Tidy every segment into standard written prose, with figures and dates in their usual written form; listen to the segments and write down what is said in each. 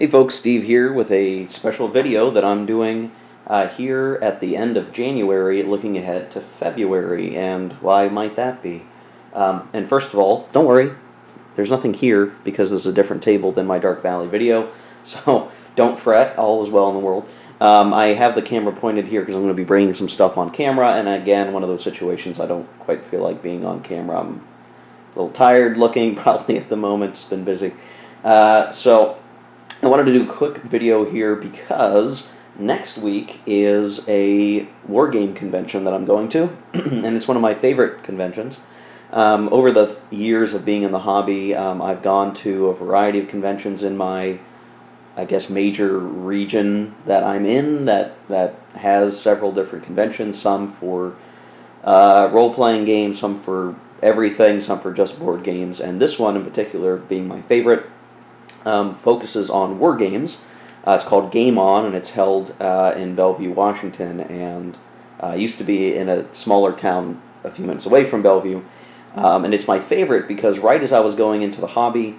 Hey folks, Steve here with a special video that I'm doing here at the end of January, looking ahead to February, and why might that be? And first of all, don't worry, there's nothing here because this is a different table than my Dark Valley video, so don't fret, all is well in the world. I have the camera pointed here because I'm going to be bringing some stuff on camera, and again, one of those situations I don't quite feel like being on camera. I'm a little tired looking, probably at the moment, it's been busy. So I wanted to do a quick video here because next week is a Wargame convention that I'm going to, and it's one of my favorite conventions. Over the years of being in the hobby, I've gone to a variety of conventions in my, I guess, major region that I'm in that has several different conventions, some for role-playing games, some for everything, some for just board games, and this one in particular being my favorite. Focuses on Wargames. It's called GameON, and it's held in Bellevue, Washington, and used to be in a smaller town a few minutes away from Bellevue. And it's my favorite because right as I was going into the hobby,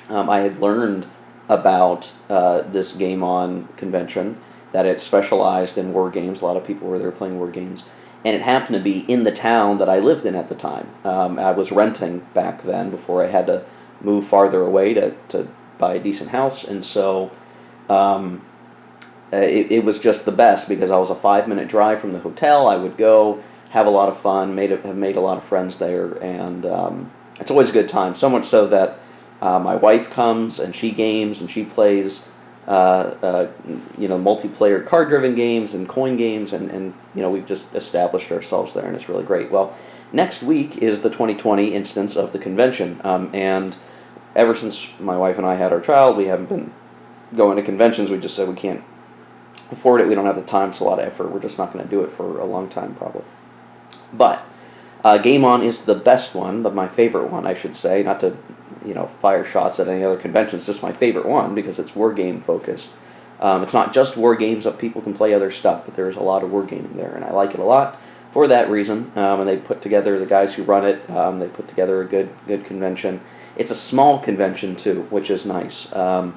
I had learned about this GameON convention, that it specialized in war games. A lot of people were there playing war games. And it happened to be in the town that I lived in at the time. I was renting back then before I had to move farther away to buy a decent house, and so it was just the best because I was a 5-minute drive from the hotel. I would go, have a lot of fun, have made a lot of friends there, and it's always a good time, so much so that my wife comes and she games and she plays multiplayer card-driven games and coin games, and we've just established ourselves there, and it's really great. Well, next week is the 2020 instance of the convention, and ever since my wife and I had our child, we haven't been going to conventions. We just said we can't afford it. We don't have the time. It's a lot of effort. We're just not going to do it for a long time, probably. But GameON is the best one, my favorite one, I should say. Not to fire shots at any other convention. It's just my favorite one because it's war game focused. It's not just war games, but people can play other stuff. But there's a lot of wargaming there, and I like it a lot for that reason. And they put together, the guys who run it, they put together a good convention. It's a small convention too, which is nice. And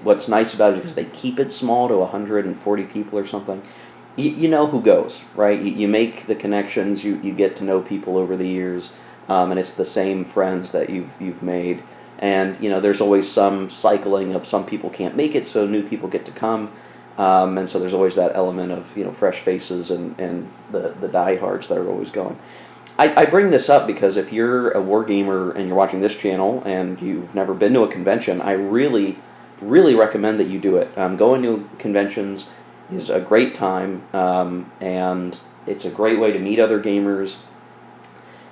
what's nice about it is because they keep it small to 140 people or something. You know who goes, right? You make the connections. You get to know people over the years, and it's the same friends that you've made. And there's always some cycling of some people can't make it, so new people get to come. And so there's always that element of fresh faces and the diehards that are always going. I bring this up because if you're a wargamer and you're watching this channel and you've never been to a convention, I really, really recommend that you do it. Going to conventions is a great time, and it's a great way to meet other gamers.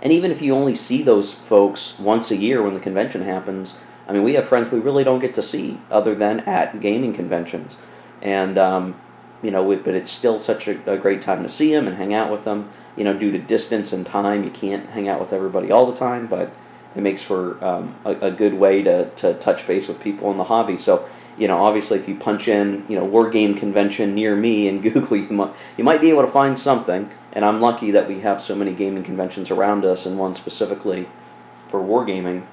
And even if you only see those folks once a year when the convention happens, I mean, we have friends we really don't get to see other than at gaming conventions. And, but it's still such a great time to see them and hang out with them. Due to distance and time, you can't hang out with everybody all the time, but it makes for a good way to touch base with people in the hobby. So, obviously if you punch in, War Game Convention near me in Google, you might be able to find something, and I'm lucky that we have so many gaming conventions around us, and one specifically for wargaming.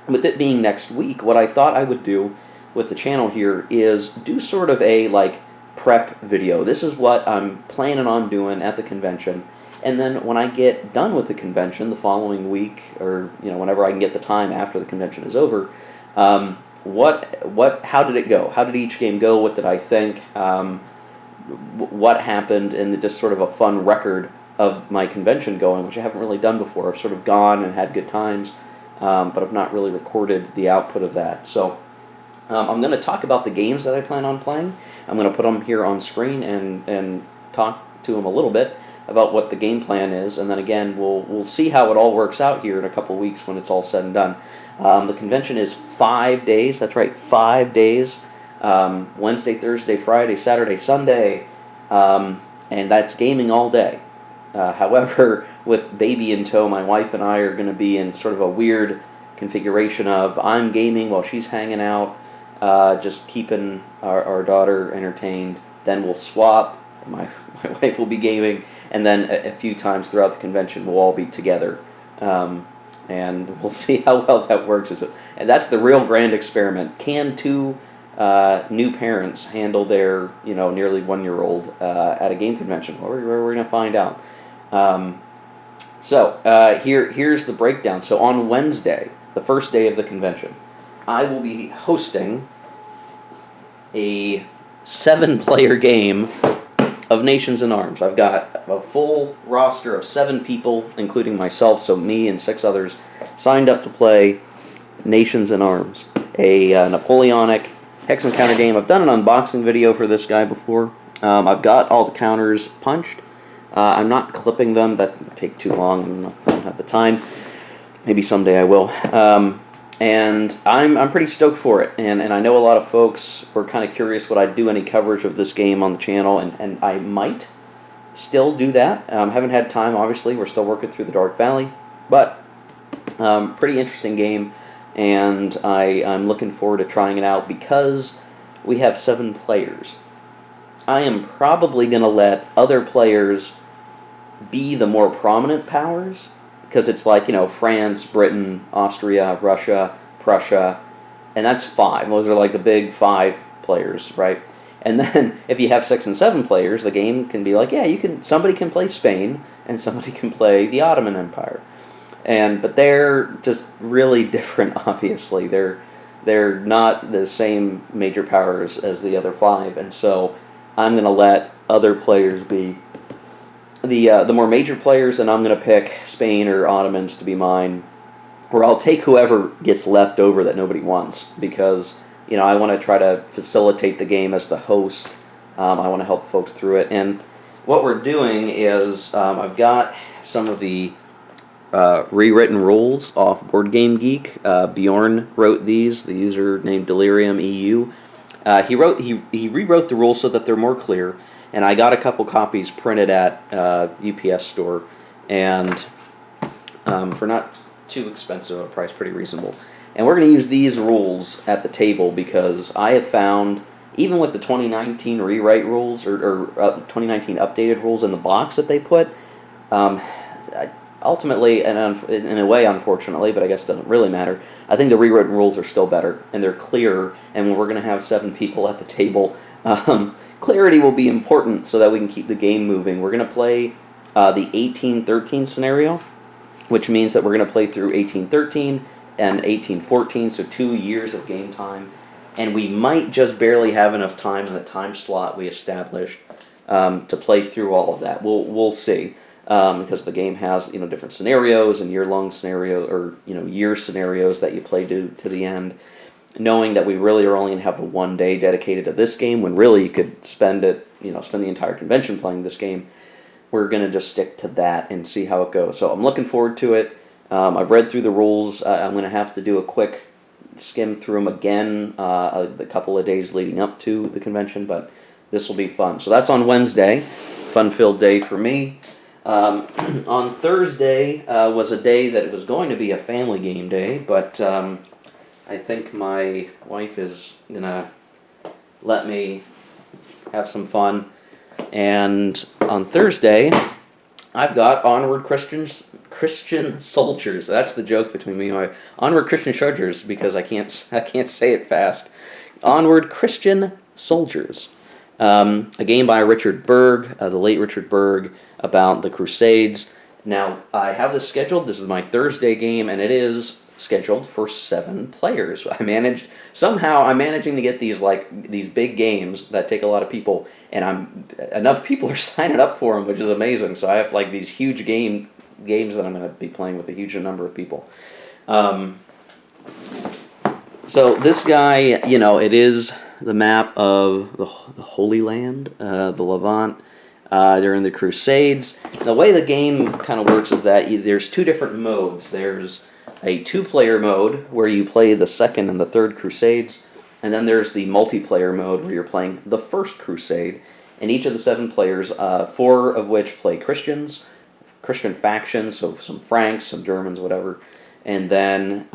With it being next week, what I thought I would do with the channel here is do sort of a, prep video. This is what I'm planning on doing at the convention. And then when I get done with the convention the following week, or whenever I can get the time after the convention is over, how did it go? How did each game go? What did I think? What happened? And just sort of a fun record of my convention going, which I haven't really done before. I've sort of gone and had good times, but I've not really recorded the output of that. So I'm going to talk about the games that I plan on playing. I'm going to put them here on screen and talk to them a little bit about what the game plan is, and then again we'll see how it all works out here in a couple weeks when it's all said and done. The convention is 5 days. That's right, 5 days. Wednesday, Thursday, Friday, Saturday, Sunday, and that's gaming all day. However, with baby in tow, my wife and I are going to be in sort of a weird configuration of I'm gaming while she's hanging out, just keeping our daughter entertained. Then we'll swap. My wife will be gaming, and then a few times throughout the convention we'll all be together. and we'll see how well that works. And that's the real grand experiment. Can two new parents handle their nearly 1-year-old at a game convention? We're going to find out. Here's the breakdown. So on Wednesday, the first day of the convention, I will be hosting a 7-player game of Nations in Arms. I've got a full roster of 7 people, including myself, so me and 6 others, signed up to play Nations in Arms, a Napoleonic hex and counter game. I've done an unboxing video for this guy before. I've got all the counters punched. I'm not clipping them. That would take too long. I don't have the time. Maybe someday I will. And I'm pretty stoked for it. And I know a lot of folks were kind of curious would I do any coverage of this game on the channel, and I might still do that. Haven't had time, obviously. We're still working through the Dark Valley. But pretty interesting game, and I'm looking forward to trying it out because we have 7 players. I am probably going to let other players be the more prominent powers, because it's like, France, Britain, Austria, Russia, Prussia, and that's 5. Those are like the big 5 players, right? And then if you have 6 and 7 players, the game can be like, somebody can play Spain and somebody can play the Ottoman Empire. But they're just really different, obviously. They're not the same major powers as the other 5, and so I'm going to let other players be the more major players, and I'm going to pick Spain or Ottomans to be mine, or I'll take whoever gets left over that nobody wants, because I want to try to facilitate the game as the host. I want to help folks through it, and what we're doing is I've got some of the rewritten rules off Wargame Geek. Bjorn wrote these. The user named Delirium EU. He rewrote the rules so that they're more clear. And I got a couple copies printed at UPS store, and for not too expensive a price, pretty reasonable. And we're going to use these rules at the table because I have found, even with the 2019 rewrite rules or 2019 updated rules in the box that they put, ultimately, and in a way, unfortunately, but I guess it doesn't really matter, I think the rewritten rules are still better, and they're clearer, and when we're going to have 7 people at the table, clarity will be important so that we can keep the game moving. We're going to play the 1813 scenario, which means that we're going to play through 1813 and 1814, so 2 years of game time. And we might just barely have enough time in the time slot we established to play through all of that. We'll see, because the game has different scenarios and year-long scenario or year scenarios that you play to the end. Knowing that we really are only going to have a 1 day dedicated to this game, when really you could spend the entire convention playing this game, we're going to just stick to that and see how it goes. So I'm looking forward to it. I've read through the rules. I'm going to have to do a quick skim through them again the couple of days leading up to the convention, but this will be fun. So that's on Wednesday, fun-filled day for me. On Thursday was a day that it was going to be a family game day, but I think my wife is going to let me have some fun. And on Thursday, I've got Onward Christian Soldiers. That's the joke between me and my wife. Onward Christian Soldiers, because I can't say it fast. Onward Christian Soldiers. A game by Richard Berg, the late Richard Berg, about the Crusades. Now, I have this scheduled. This is my Thursday game, and it is scheduled for 7 players. I'm managing to get these big games that take a lot of people, and enough people are signing up for them, which is amazing. So I have these huge games that I'm going to be playing with a huge number of people. So this guy, it is the map of the Holy Land, the Levant, during the Crusades. The way the game kind of works is that there's 2 different modes. There's a 2-player mode where you play the 2nd and the 3rd Crusades, and then there's the multiplayer mode where you're playing the 1st Crusade. And each of the 7 players, 4 of which play Christian factions, so some Franks, some Germans, whatever, and then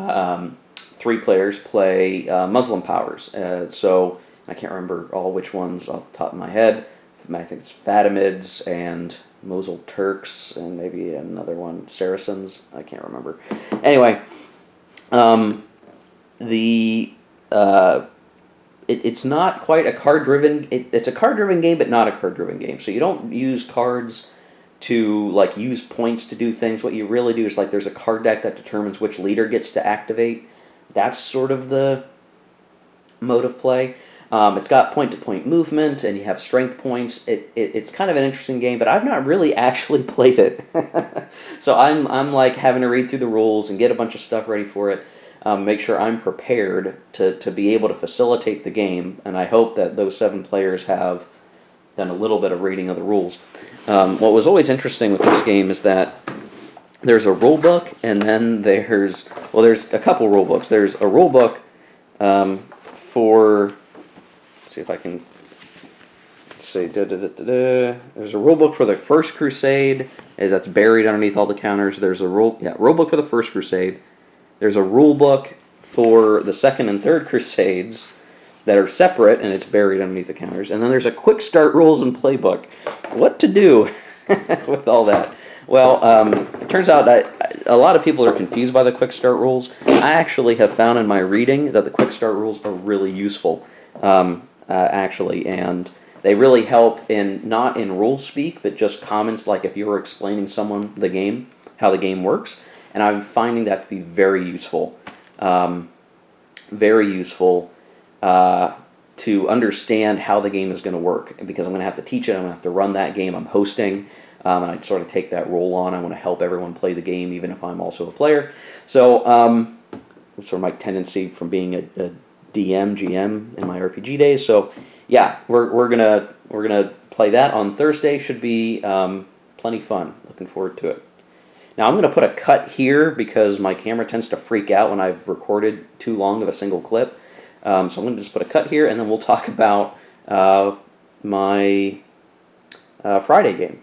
3 players play Muslim powers. So I can't remember all which ones off the top of my head. I think it's Fatimids and Mosul Turks, and maybe another one, Saracens. I can't remember. Anyway, the it's not quite a card-driven. It's a card-driven game, but not a card-driven game. So you don't use cards to like use points to do things. What you really do is like there's a card deck that determines which leader gets to activate. That's sort of the mode of play. It's got point-to-point movement, and you have strength points. It's kind of an interesting game, but I've not really actually played it. So I'm like having to read through the rules and get a bunch of stuff ready for it. Make sure I'm prepared to be able to facilitate the game, and I hope that those 7 players have done a little bit of reading of the rules. What was always interesting with this game is that there's a rule book, and then there's a couple rule books. There's a rule book for, let's see if I can say, there's a rule book for the first Crusade that's buried underneath all the counters. There's a rule book for the first Crusade. There's a rule book for the second and third Crusades that are separate, and it's buried underneath the counters. And then there's a quick start rules and playbook. What to do with all that? Well, it turns out that a lot of people are confused by the quick start rules. I actually have found in my reading that the quick start rules are really useful, actually, and they really help not in rule speak, but just comments like if you were explaining someone the game, how the game works. And I'm finding that to be very useful. Very useful to understand how the game is going to work. Because I'm going to have to teach it. I'm going to have to run that game. I'm hosting. And I sort of take that role on. I want to help everyone play the game, even if I'm also a player. So that's sort of my tendency from being a DM, GM in my RPG days. So yeah, we're gonna play that on Thursday. Should be plenty fun. Looking forward to it. Now I'm going to put a cut here because my camera tends to freak out when I've recorded too long of a single clip. So I'm going to just put a cut here, and then we'll talk about my Friday game.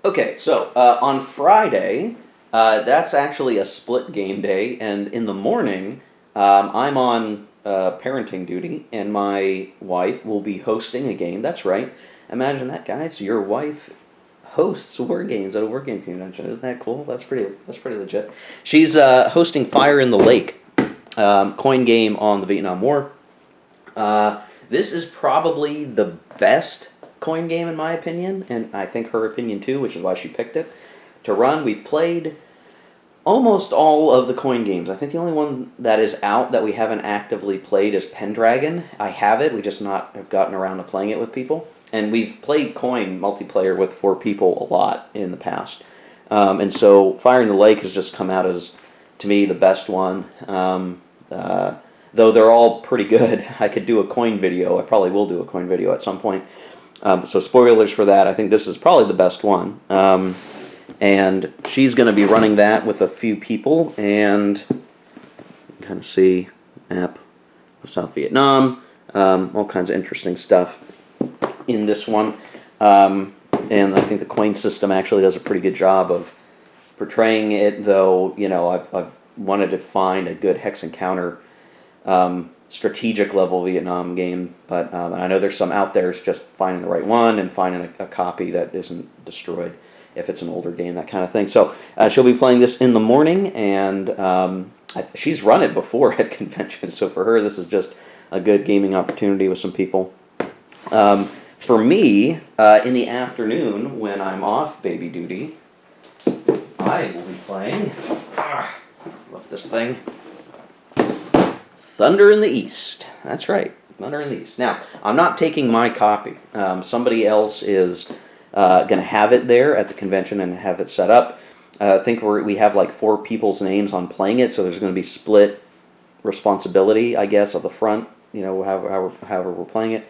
Okay, so on Friday, that's actually a split game day, and in the morning, I'm on parenting duty, and my wife will be hosting a game. That's right. Imagine that, guys. Your wife hosts Wargames at a Wargame convention. Isn't that cool? That's pretty legit. She's hosting Fire in the Lake, coin game on the Vietnam War. This is probably the best coin game in my opinion, and I think her opinion too, which is why she picked it to run. We've played almost all of the coin games. I think the only one that is out that we haven't actively played is Pendragon. I have it, we just not have gotten around to playing it with people. And we've played coin multiplayer with 4 people a lot in the past. And so Fire in the Lake has just come out as, to me, the best one. Though they're all pretty good. I could do a coin video. I probably will do a coin video at some point. So spoilers for that. I think this is probably the best one. And she's going to be running that with a few people. And you can kind of see map of South Vietnam. All kinds of interesting stuff in this one. And I think the coin system actually does a pretty good job of portraying it, though, you know, I've wanted to find a good hex and counter strategic level Vietnam game, but I know there's some out there. It's just finding the right one and finding a copy that isn't destroyed if it's an older game, that kind of thing. So she'll be playing this in the morning, and she's run it before at conventions, so for her this is just a good gaming opportunity with some people. For me, in the afternoon, when I'm off baby duty, I will be playing, love this thing, Thunder in the East. That's right, Thunder in the East. Now, I'm not taking my copy. Somebody else is going to have it there at the convention and have it set up. I think we have like 4 people's names on playing it, so there's going to be split responsibility, I guess, of the front, you know, however we're playing it.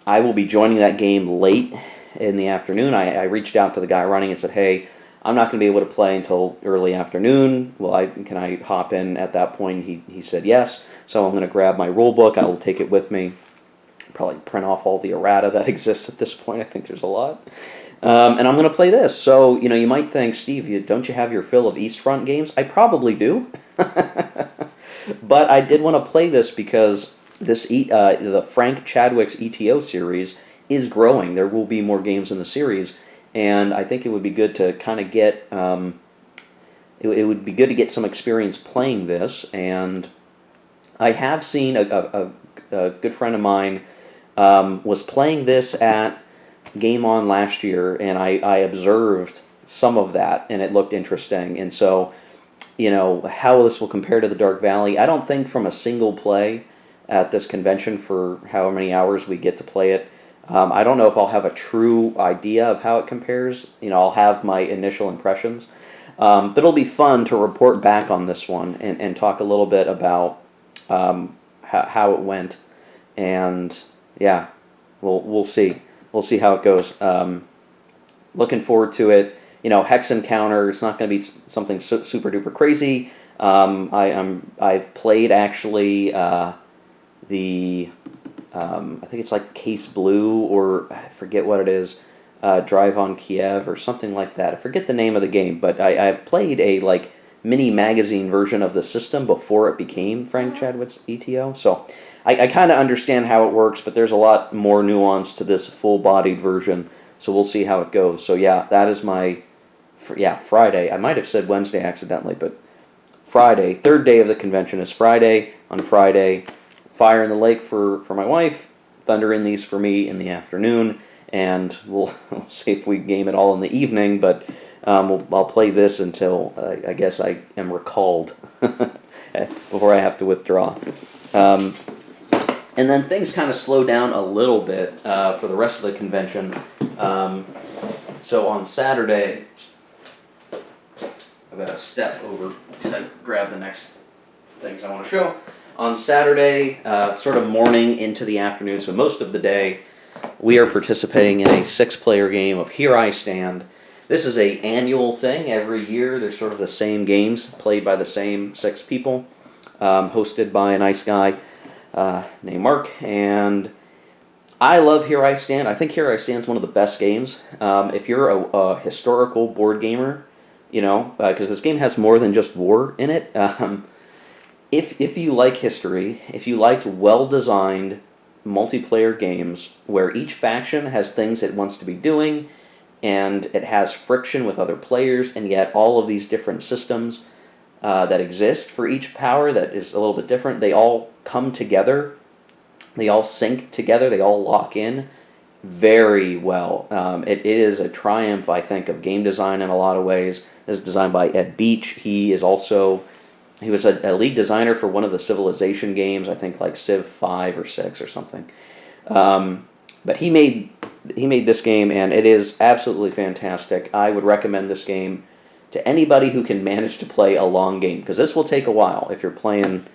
I will be joining that game late in the afternoon. I reached out to the guy running and said, hey, I'm not going to be able to play until early afternoon. Well, can I hop in at that point? He said yes. So I'm going to grab my rule book. I will take it with me. Probably print off all the errata that exists at this point. I think there's a lot. And I'm going to play this. So, you know, you might think, Steve, don't you have your fill of East Front games? I probably do. But I did want to play this because this the Frank Chadwick's ETO series is growing. There will be more games in the series, and I think it would be good to kind of get it would be good to get some experience playing this. And I have seen a good friend of mine was playing this at GameON last year, and I observed some of that, and it looked interesting. And so, how this will compare to the Dark Valley, I don't think from a single play at this convention for however many hours we get to play it. I don't know if I'll have a true idea of how it compares. I'll have my initial impressions. But it'll be fun to report back on this one and talk a little bit about how it went. And yeah, we'll see. We'll see how it goes. Looking forward to it. Hex Encounter. It's not going to be something super duper crazy. I've played actually the I think it's like Case Blue, or I forget what it is. Drive on Kiev or something like that. I forget the name of the game, but I've played a mini magazine version of the system before it became Frank Chadwick's ETO. So I kind of understand how it works, but there's a lot more nuance to this full-bodied version. So we'll see how it goes. So yeah, that is my Friday. I might have said Wednesday accidentally, but Friday, third day of the convention is Friday. On Friday, Fire in the Lake for my wife, Thunder in These for me in the afternoon. And we'll see if we game it all in the evening, but I'll play this until I guess I am recalled before I have to withdraw. And then things kind of slow down a little bit for the rest of the convention. So on Saturday, I've got to step over to grab the next things I want to show. On Saturday, sort of morning into the afternoon, so most of the day, we are participating in a 6-player game of Here I Stand. This is an annual thing. Every year there's sort of the same games played by the same 6 people, hosted by a nice guy named Mark. And I love Here I Stand. I think Here I Stand is one of the best games. If you're a historical board gamer, because this game has more than just war in it. If you like history, if you liked well-designed multiplayer games where each faction has things it wants to be doing, and it has friction with other players, and yet all of these different systems that exist for each power that is a little bit different, they all come together, they all sync together, they all lock in very well. It is a triumph, I think, of game design in a lot of ways. This is designed by Ed Beach. He was a lead designer for one of the Civilization games, I think like Civ 5 or 6 or something. But he made this game, and it is absolutely fantastic. I would recommend this game to anybody who can manage to play a long game, because this will take a while if you're playing,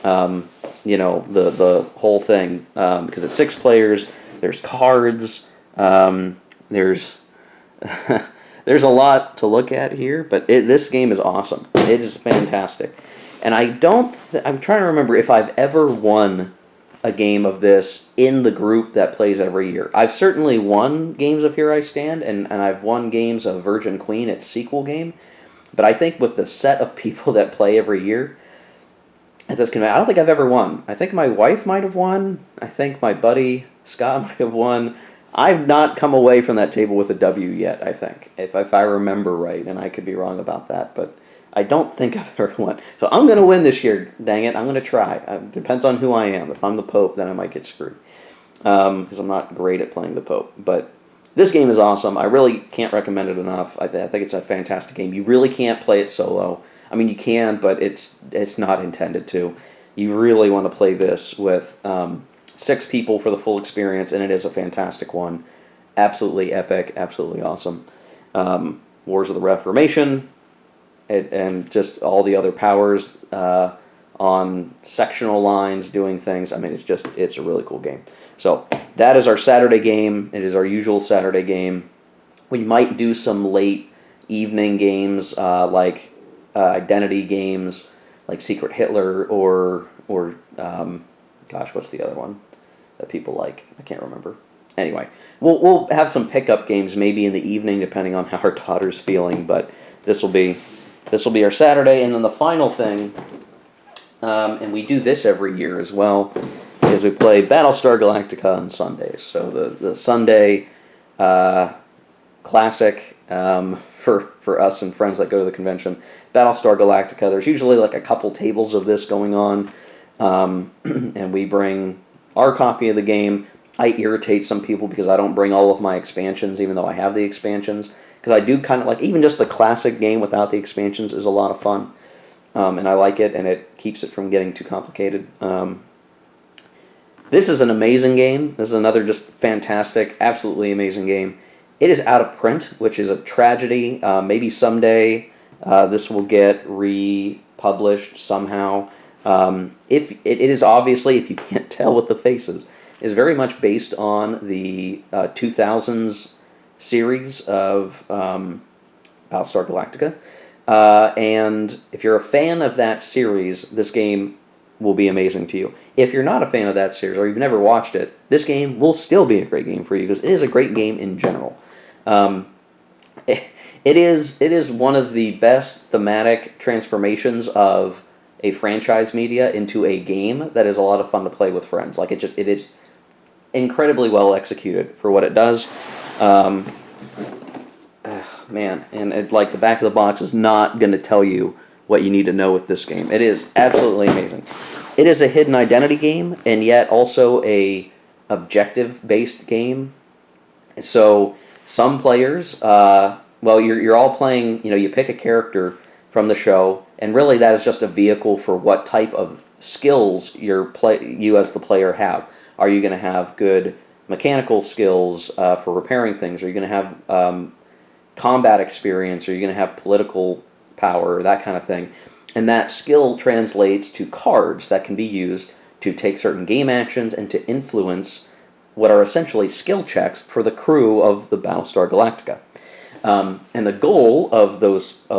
the whole thing, because it's 6 players. There's cards. There's there's a lot to look at here, but this game is awesome. It is fantastic. And I'm trying to remember if I've ever won a game of this in the group that plays every year. I've certainly won games of Here I Stand, and I've won games of Virgin Queen, its sequel game. But I think with the set of people that play every year at this convention, I don't think I've ever won. I think my wife might have won. I think my buddy Scott might have won. I've not come away from that table with a W yet, I think, if I remember right, and I could be wrong about that, but I don't think I've ever won. So I'm going to win this year, dang it. I'm going to try. It depends on who I am. If I'm the Pope, then I might get screwed, because I'm not great at playing the Pope. But this game is awesome. I really can't recommend it enough. I think it's a fantastic game. You really can't play it solo. I mean, you can, but it's not intended to. You really want to play this with 6 people for the full experience, and it is a fantastic one. Absolutely epic, absolutely awesome. Wars of the Reformation, and just all the other powers on sectional lines doing things. I mean, it's a really cool game. So that is our Saturday game. It is our usual Saturday game. We might do some late evening games like identity games, like Secret Hitler or what's the other one that people like? I can't remember. Anyway, we'll have some pickup games maybe in the evening depending on how our daughter's feeling. But this will be our Saturday, and then the final thing, and we do this every year as well, is we play Battlestar Galactica on Sundays. So the Sunday classic for us and friends that go to the convention, Battlestar Galactica. There's usually like a couple tables of this going on, and we bring our copy of the game. I irritate some people because I don't bring all of my expansions, even though I have the expansions. Because I do kind of like, even just the classic game without the expansions is a lot of fun. And I like it, and it keeps it from getting too complicated. This is an amazing game. This is another just fantastic, absolutely amazing game. It is out of print, which is a tragedy. Maybe someday this will get republished somehow. If it is obviously, if you can't tell with the faces, is very much based on the 2000s series of Battlestar Galactica. And if you're a fan of that series, this game will be amazing to you. If you're not a fan of that series or you've never watched it, this game will still be a great game for you because it is a great game in general. It is one of the best thematic transformations of a franchise media into a game that is a lot of fun to play with friends. Like it is incredibly well executed for what it does. Man, and like the back of the box is not going to tell you what you need to know with this game. It is absolutely amazing. It is a hidden identity game, and yet also a objective-based game. So some players, you're all playing. You pick a character from the show, and really that is just a vehicle for what type of skills you as the player have. Are you going to have good mechanical skills for repairing things? Are you going to have combat experience? Are you going to have political power, that kind of thing? And that skill translates to cards that can be used to take certain game actions and to influence what are essentially skill checks for the crew of the Battlestar Galactica. And the goal of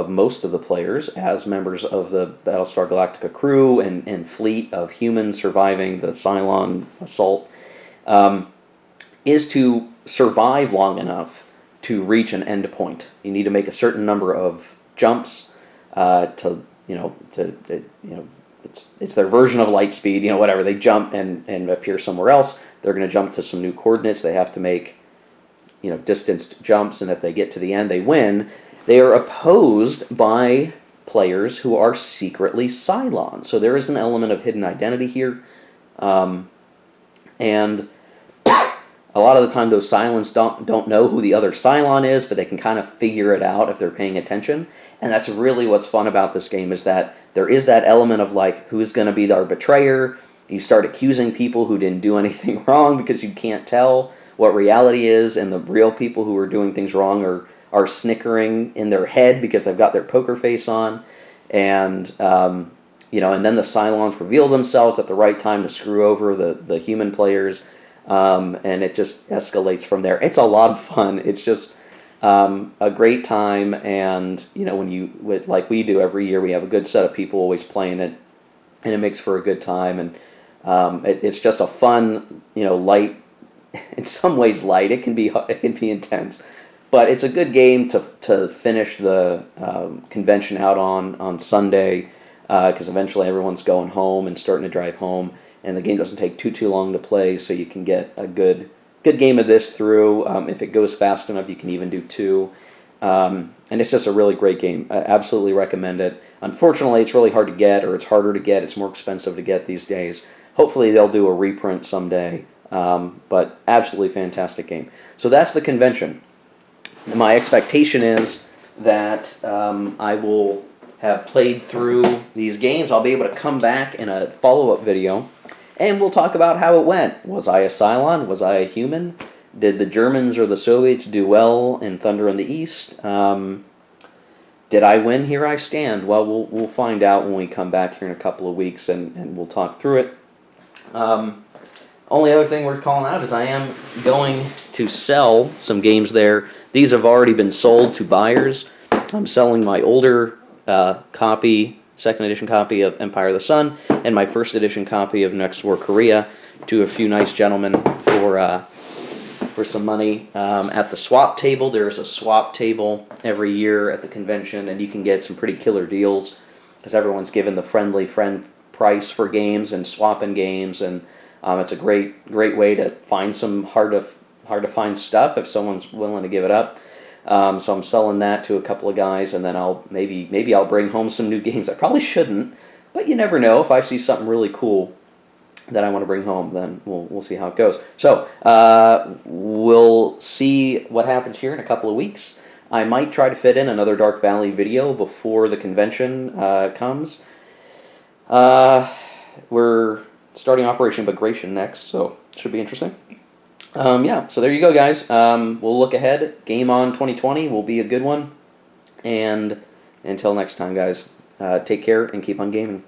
most of the players as members of the Battlestar Galactica crew and fleet of humans surviving the Cylon assault is to survive long enough to reach an end point. You need to make a certain number of jumps it's their version of light speed, whatever. They jump and appear somewhere else. They're going to jump to some new coordinates. They have to make, distanced jumps, and if they get to the end, they win. They are opposed by players who are secretly Cylons. So there is an element of hidden identity here. And a lot of the time, those Cylons don't know who the other Cylon is, but they can kind of figure it out if they're paying attention. And that's really what's fun about this game, is that there is that element of, like, who's going to be our betrayer. You start accusing people who didn't do anything wrong because you can't tell what reality is, and the real people who are doing things wrong are snickering in their head because they've got their poker face on. And, and then the Cylons reveal themselves at the right time to screw over the human players. And it just escalates from there. It's a lot of fun. It's just a great time, and like we do every year, we have a good set of people always playing it, and it makes for a good time. And it's just a fun, light. In some ways, light. It can be intense, but it's a good game to finish the convention out on Sunday, because eventually everyone's going home and starting to drive home. And the game doesn't take too long to play, so you can get a good game of this through. If it goes fast enough, you can even do 2. And it's just a really great game. I absolutely recommend it. Unfortunately, it's really hard to get, or it's harder to get. It's more expensive to get these days. Hopefully, they'll do a reprint someday. But absolutely fantastic game. So that's the convention. My expectation is that I will have played through these games. I'll be able to come back in a follow-up video, and we'll talk about how it went. Was I a Cylon? Was I a human? Did the Germans or the Soviets do well in Thunder in the East? Did I win? Here I stand. Well, we'll find out when we come back here in a couple of weeks, and we'll talk through it. Only other thing worth calling out is I am going to sell some games there. These have already been sold to buyers. I'm selling my older second edition copy of Empire of the Sun, and my first edition copy of Next War Korea to a few nice gentlemen for some money. At the swap table, there's a swap table every year at the convention, and you can get some pretty killer deals because everyone's given the friendly friend price for games and swapping games, and It's a great way to find some hard to find stuff if someone's willing to give it up. So I'm selling that to a couple of guys, and then maybe I'll bring home some new games. I probably shouldn't, but you never know. If I see something really cool that I want to bring home, then we'll see how it goes. So we'll see what happens here in a couple of weeks. I might try to fit in another Dark Valley video before the convention comes. We're starting Operation Migration next, so it should be interesting. Yeah, so there you go, guys. We'll look ahead. GameON 2020 will be a good one. And until next time, guys, take care and keep on gaming.